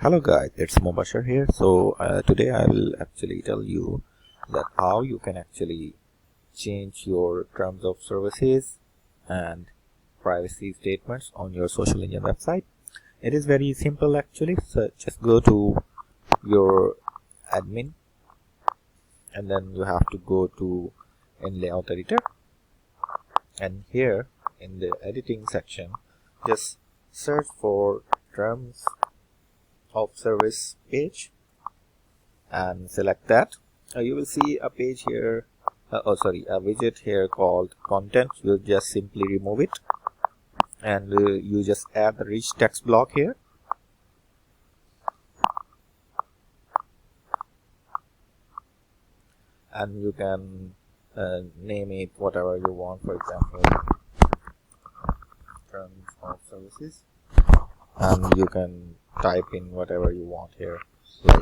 Hello guys, it's Mubashir here. So today I will actually tell you that how you can actually change your terms of services and privacy statements on your SocialEngine website. It is very simple actually. So just go to your admin and then you have to go to in layout editor, and here in the editing section just search for terms of service page and select that. You will see a page here, a widget here called content. You'll just simply remove it and you just add the rich text block here. And you can name it whatever you want, for example, terms of services, and you can type in whatever you want here, like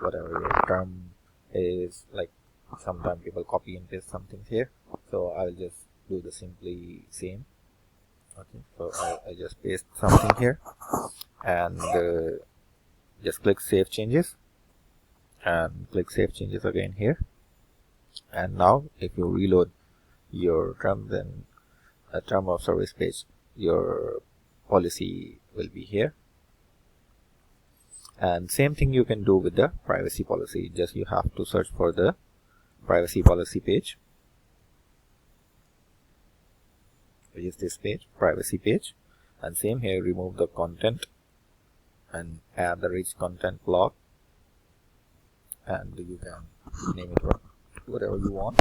whatever your term is. Like sometimes people copy and paste something here, so I'll just do the simply same. Okay, so I just paste something here and just click save changes and click save changes again here. And now if you reload your terms and a term of service page, your policy will be here. And same thing you can do with the privacy policy. Just you have to search for the privacy policy page, which is this page, privacy page. And same here, remove the content and add the rich content block, and you can name it whatever you want,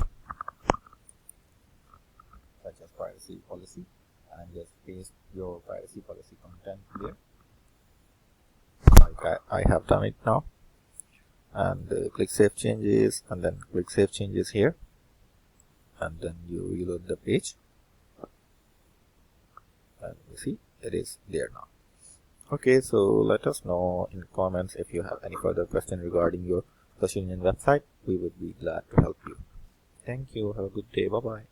such as privacy policy, and just paste your privacy policy content here. Like I have done it now, and click save changes and then click save changes here, and then you reload the page and you see it is there now. Okay, so let us know in comments if you have any further question regarding your SocialEngine website. We would be glad to help you. Thank you. Have a good day. Bye bye.